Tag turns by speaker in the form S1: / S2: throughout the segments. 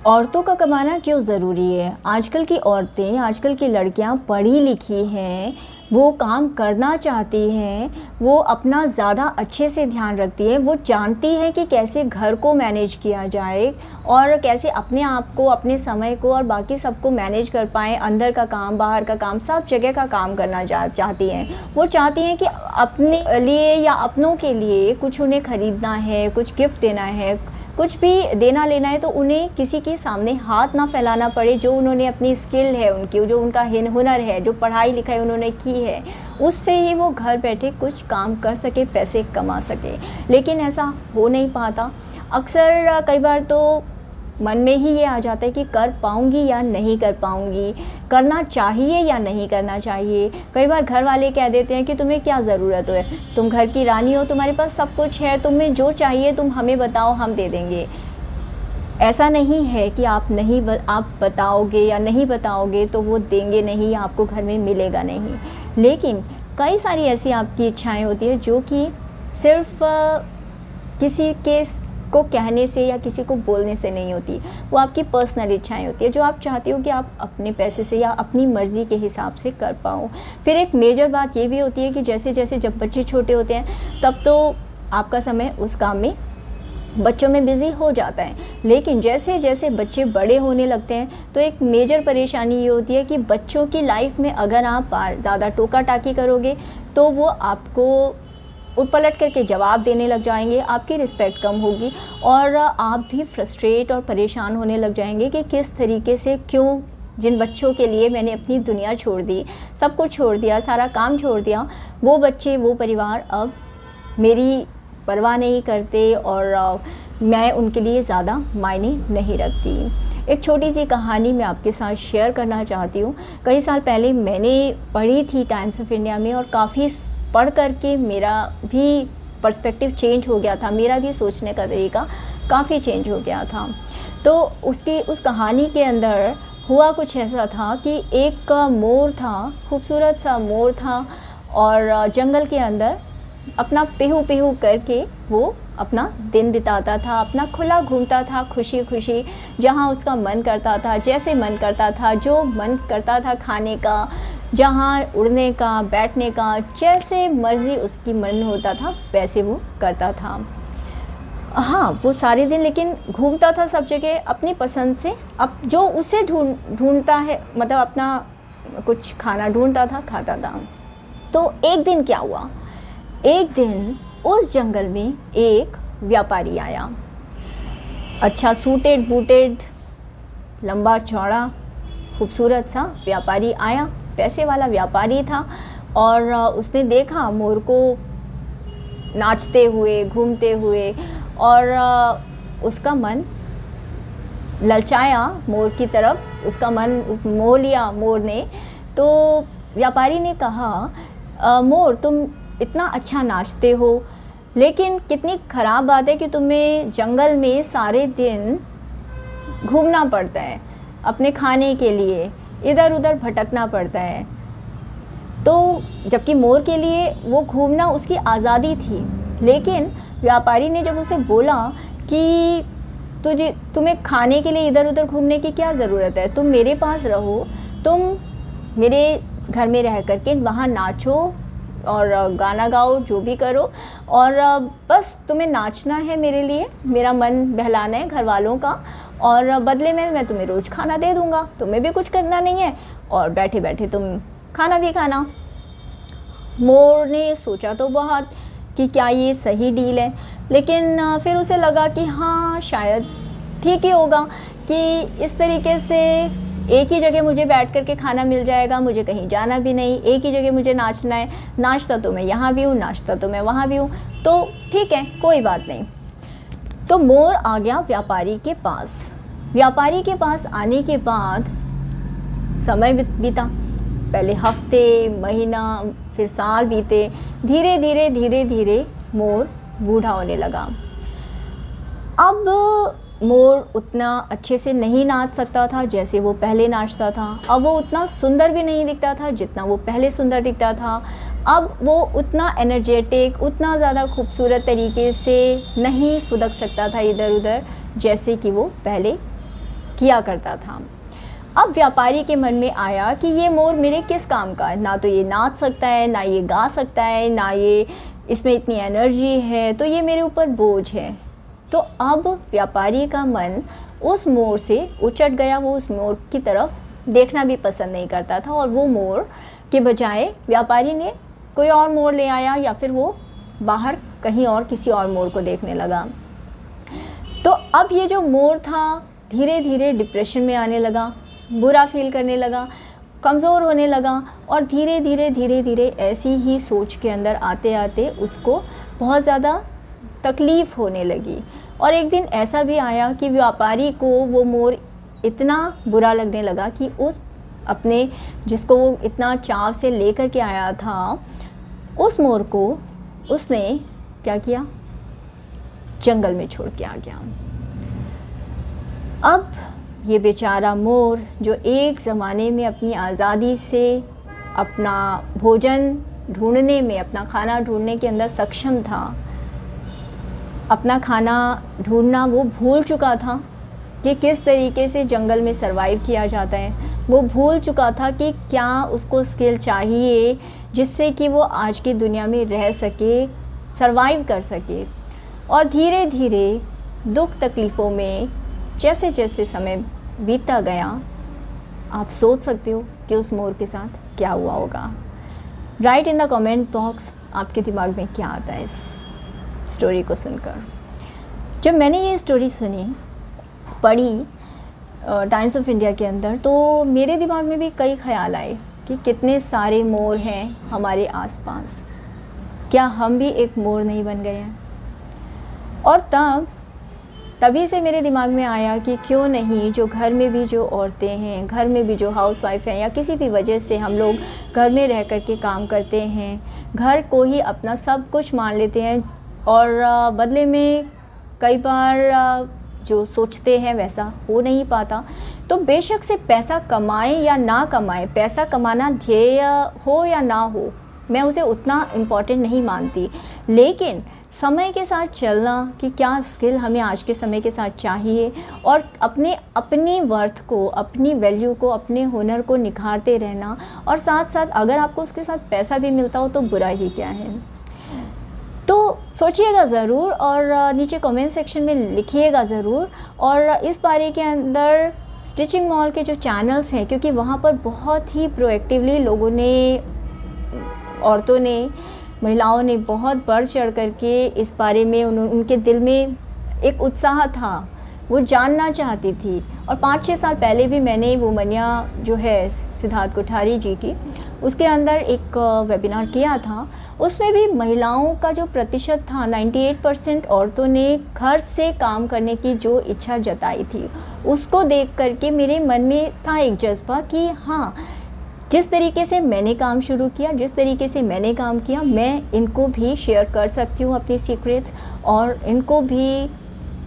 S1: औरतों का कमाना क्यों ज़रूरी है? आजकल की औरतें, आजकल की लड़कियां पढ़ी लिखी हैं, वो काम करना चाहती हैं, वो अपना ज़्यादा अच्छे से ध्यान रखती है, वो जानती है कि कैसे घर को मैनेज किया जाए और कैसे अपने आप को, अपने समय को और बाकी सबको मैनेज कर पाएँ। अंदर का काम, बाहर का काम, सब जगह का काम करना चाहती हैं। वो चाहती हैं कि अपने लिए या अपनों के लिए कुछ उन्हें ख़रीदना है, कुछ गिफ्ट देना है, कुछ भी देना लेना है तो उन्हें किसी के सामने हाथ ना फैलाना पड़े। जो उन्होंने अपनी स्किल है उनकी, जो उनका हुनर है, जो पढ़ाई लिखाई उन्होंने की है, उससे ही वो घर बैठे कुछ काम कर सके, पैसे कमा सके। लेकिन ऐसा हो नहीं पाता। अक्सर कई बार तो मन में ही ये आ जाता है कि कर पाऊँगी या नहीं कर पाऊँगी, करना चाहिए या नहीं करना चाहिए। कई बार घर वाले कह देते हैं कि तुम्हें क्या ज़रूरत है, तुम घर की रानी हो, तुम्हारे पास सब कुछ है, तुम्हें जो चाहिए तुम हमें बताओ, हम दे देंगे। ऐसा नहीं है कि आप बताओगे या नहीं बताओगे तो वो देंगे नहीं या आपको घर में मिलेगा नहीं। लेकिन कई सारी ऐसी आपकी इच्छाएँ होती हैं जो कि सिर्फ़ किसी के को कहने से या किसी को बोलने से नहीं होती। वो आपकी पर्सनल इच्छाएं होती है जो आप चाहती हो कि आप अपने पैसे से या अपनी मर्ज़ी के हिसाब से कर पाओ। फिर एक मेजर बात ये भी होती है कि जैसे जैसे जब बच्चे छोटे होते हैं तब तो आपका समय उस काम में, बच्चों में बिज़ी हो जाता है। लेकिन जैसे जैसे बच्चे बड़े होने लगते हैं तो एक मेजर परेशानी ये होती है कि बच्चों की लाइफ में अगर आप ज़्यादा टोका टाकी करोगे तो वो आपको पलट करके जवाब देने लग जाएंगे, आपकी रिस्पेक्ट कम होगी और आप भी फ्रस्ट्रेट और परेशान होने लग जाएंगे कि किस तरीके से, क्यों जिन बच्चों के लिए मैंने अपनी दुनिया छोड़ दी, सब कुछ छोड़ दिया, सारा काम छोड़ दिया, वो बच्चे, वो परिवार अब मेरी परवाह नहीं करते और मैं उनके लिए ज़्यादा मायने नहीं रखती। एक छोटी सी कहानी मैं आपके साथ शेयर करना चाहती हूँ। कई साल पहले मैंने पढ़ी थी टाइम्स ऑफ इंडिया में और काफ़ी पढ़ करके मेरा भी पर्सपेक्टिव चेंज हो गया था, मेरा भी सोचने का तरीका काफ़ी चेंज हो गया था। तो उस कहानी के अंदर हुआ कुछ ऐसा था कि एक मोर था, खूबसूरत सा मोर था और जंगल के अंदर अपना पेहू पेहू करके वो अपना दिन बिताता था, अपना खुला घूमता था, खुशी खुशी, जहाँ उसका मन करता था, जैसे मन करता था, जो मन करता था खाने का, जहाँ उड़ने का, बैठने का, जैसे मर्ज़ी उसकी मन होता था वैसे वो करता था। हाँ, वो सारे दिन लेकिन घूमता था सब जगह अपनी पसंद से, अब जो उसे ढूंढता है, मतलब अपना कुछ खाना ढूंढता था, खाता था। तो एक दिन क्या हुआ, एक दिन उस जंगल में एक व्यापारी आया। अच्छा सूटेड बूटेड, लंबा चौड़ा, खूबसूरत सा व्यापारी आया, पैसे वाला व्यापारी था और उसने देखा मोर को नाचते हुए, घूमते हुए और उसका मन ललचाया मोर की तरफ, उसका मन मोह लिया मोर ने। तो व्यापारी ने कहा, मोर तुम इतना अच्छा नाचते हो, लेकिन कितनी ख़राब बात है कि तुम्हें जंगल में सारे दिन घूमना पड़ता है, अपने खाने के लिए इधर उधर भटकना पड़ता है। तो जबकि मोर के लिए वो घूमना उसकी आज़ादी थी, लेकिन व्यापारी ने जब उसे बोला कि तुम्हें खाने के लिए इधर उधर घूमने की क्या ज़रूरत है, तुम मेरे पास रहो, तुम मेरे घर में रह करके वहाँ नाचो और गाना गाओ, जो भी करो, और बस तुम्हें नाचना है मेरे लिए, मेरा मन बहलाना है घर वालों का, और बदले में मैं तुम्हें रोज़ खाना दे दूँगा, तुम्हें भी कुछ करना नहीं है और बैठे बैठे तुम खाना भी खाना। मोर ने सोचा तो बहुत कि क्या ये सही डील है, लेकिन फिर उसे लगा कि हाँ शायद ठीक ही होगा कि इस तरीके से एक ही जगह मुझे बैठ कर के खाना मिल जाएगा, मुझे कहीं जाना भी नहीं, एक ही जगह मुझे नाचना है, नाचता तो मैं यहाँ भी हूँ, नाचता तो मैं वहाँ भी हूँ, तो ठीक है, कोई बात नहीं। तो मोर आ गया व्यापारी के पास। व्यापारी के पास आने के बाद समय बीता, पहले हफ्ते, महीना, फिर साल बीते, धीरे धीरे धीरे धीरे मोर बूढ़ा होने लगा। अब मोर उतना अच्छे से नहीं नाच सकता था जैसे वो पहले नाचता था, अब वो उतना सुंदर भी नहीं दिखता था जितना वो पहले सुंदर दिखता था, अब वो उतना एनर्जेटिक, उतना ज़्यादा खूबसूरत तरीके से नहीं फुदक सकता था इधर उधर जैसे कि वो पहले किया करता था। अब व्यापारी के मन में आया कि ये मोर मेरे किस काम का है, ना तो ये नाच सकता है, ना ये गा सकता है, ना ये इसमें इतनी एनर्जी है, तो ये मेरे ऊपर बोझ है। तो अब व्यापारी का मन उस मोर से उचट गया, वो उस मोर की तरफ देखना भी पसंद नहीं करता था और वो मोर के बजाय व्यापारी ने कोई और मोर ले आया या फिर वो बाहर कहीं और किसी और मोर को देखने लगा। तो अब ये जो मोर था धीरे धीरे डिप्रेशन में आने लगा, बुरा फील करने लगा, कमज़ोर होने लगा और धीरे धीरे ऐसी ही सोच के अंदर आते आते उसको बहुत ज़्यादा तकलीफ़ होने लगी। और एक दिन ऐसा भी आया कि व्यापारी को वो मोर इतना बुरा लगने लगा कि उस अपने जिसको वो इतना चाव से लेकर के आया था, उस मोर को उसने क्या किया, जंगल में छोड़ के आ गया। अब ये बेचारा मोर जो एक ज़माने में अपनी आज़ादी से अपना भोजन ढूंढने में, अपना खाना ढूंढने के अंदर सक्षम था, अपना खाना ढूंढना वो भूल चुका था कि किस तरीके से जंगल में सरवाइव किया जाता है। वो भूल चुका था कि क्या उसको स्किल चाहिए जिससे कि वो आज की दुनिया में रह सके, सरवाइव कर सके। और धीरे धीरे दुख तकलीफ़ों में जैसे जैसे समय बीतता गया, आप सोच सकते हो कि उस मोर के साथ क्या हुआ होगा। Right in the comment box आपके दिमाग में क्या आता है इस स्टोरी को सुनकर। जब मैंने ये स्टोरी सुनी, पढ़ी टाइम्स ऑफ इंडिया के अंदर, तो मेरे दिमाग में भी कई ख्याल आए कि कितने सारे मोर हैं हमारे आसपास, क्या हम भी एक मोर नहीं बन गए हैं। और तभी से मेरे दिमाग में आया कि क्यों नहीं जो घर में भी जो औरतें हैं, घर में भी जो हाउसवाइफ हैं या किसी भी वजह से हम लोग घर में रह कर के काम करते हैं, घर को ही अपना सब कुछ मान लेते हैं और बदले में कई बार जो सोचते हैं वैसा हो नहीं पाता। तो बेशक से पैसा कमाएं या ना कमाएं, पैसा कमाना ध्येय हो या ना हो, मैं उसे उतना इम्पॉर्टेंट नहीं मानती, लेकिन समय के साथ चलना कि क्या स्किल हमें आज के समय के साथ चाहिए और अपनी वर्थ को, अपनी वैल्यू को, अपने हुनर को निखारते रहना, और साथ साथ अगर आपको उसके साथ पैसा भी मिलता हो तो बुरा ही क्या है। तो सोचिएगा ज़रूर और नीचे कमेंट सेक्शन में लिखिएगा ज़रूर। और इस बारे के अंदर स्टिचिंग मॉल के जो चैनल्स हैं, क्योंकि वहाँ पर बहुत ही प्रोएक्टिवली लोगों ने, औरतों ने, महिलाओं ने बहुत बढ़ चढ़ करके इस बारे में उनके दिल में एक उत्साह था, वो जानना चाहती थी। और 5-6 साल पहले भी मैंने वुमनिया जो है सिद्धार्थ कोठारी जी की, उसके अंदर एक वेबिनार किया था। उसमें भी महिलाओं का जो प्रतिशत था, 98% औरतों ने घर से काम करने की जो इच्छा जताई थी, उसको देख करके मेरे मन में था एक जज्बा कि हाँ, जिस तरीके से मैंने काम शुरू किया, जिस तरीके से मैंने काम किया, मैं इनको भी शेयर कर सकती हूँ अपनी सीक्रेट्स, और इनको भी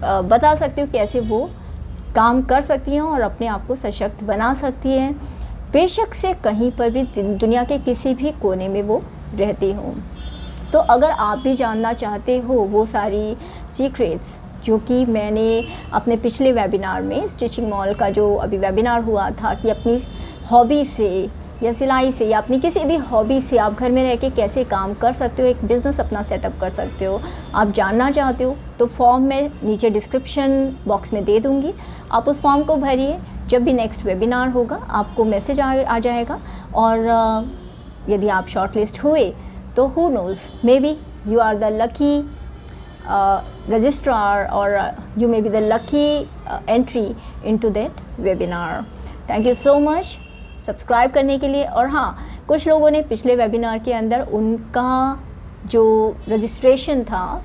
S1: बता सकती हूँ कैसे वो काम कर सकती हैं और अपने आप को सशक्त बना सकती हैं, बेशक से कहीं पर भी दुनिया के किसी भी कोने में वो रहती हों। तो अगर आप भी जानना चाहते हो वो सारी सीक्रेट्स जो कि मैंने अपने पिछले वेबिनार में, स्टिचिंग मॉल का जो अभी वेबिनार हुआ था कि अपनी हॉबी से या सिलाई से या अपनी किसी भी हॉबी से आप घर में रह के कैसे काम कर सकते हो, एक बिज़नेस अपना सेटअप कर सकते हो, आप जानना चाहते हो तो फॉर्म मैं नीचे डिस्क्रिप्शन बॉक्स में दे दूँगी। आप उस फॉर्म को भरिए, जब भी नेक्स्ट वेबिनार होगा आपको मैसेज आ जाएगा। और यदि आप शॉर्टलिस्ट हुए तो who knows, maybe you are the lucky registrar और you may be the lucky entry into that webinar. Thank you so much subscribe करने के लिए। और हाँ, कुछ लोगों ने पिछले वेबिनार के अंदर उनका जो रजिस्ट्रेशन था,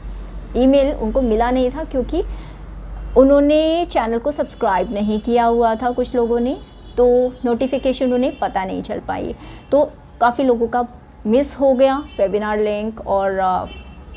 S1: ईमेल उनको मिला नहीं था क्योंकि उन्होंने चैनल को सब्सक्राइब नहीं किया हुआ था कुछ लोगों ने, तो नोटिफिकेशन उन्हें पता नहीं चल पाई। तो काफ़ी लोगों का मिस हो गया वेबिनार लिंक और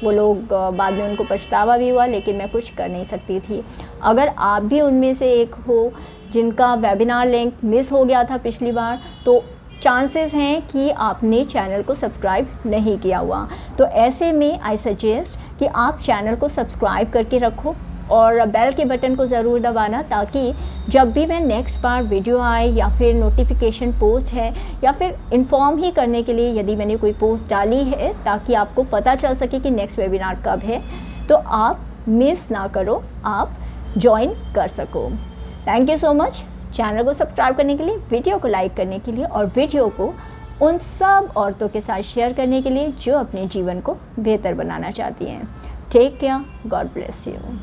S1: वो लोग बाद में उनको पछतावा भी हुआ, लेकिन मैं कुछ कर नहीं सकती थी। अगर आप भी उनमें से एक हो जिनका वेबिनार लिंक मिस हो गया था पिछली बार, तो चांसेस हैं कि आपने चैनल को सब्सक्राइब नहीं किया हुआ। तो ऐसे में आई सजेस्ट कि आप चैनल को सब्सक्राइब करके रखो और बेल के बटन को ज़रूर दबाना, ताकि जब भी मैं नेक्स्ट बार वीडियो आए या फिर नोटिफिकेशन पोस्ट है या फिर इन्फॉर्म ही करने के लिए यदि मैंने कोई पोस्ट डाली है ताकि आपको पता चल सके कि नेक्स्ट वेबिनार कब है, तो आप मिस ना करो, आप ज्वाइन कर सको। Thank you so much. Channel को सब्सक्राइब करने के लिए, वीडियो को लाइक करने के लिए और वीडियो को उन सब औरतों के साथ शेयर करने के लिए जो अपने जीवन को बेहतर बनाना चाहती हैं। Take care, God bless you.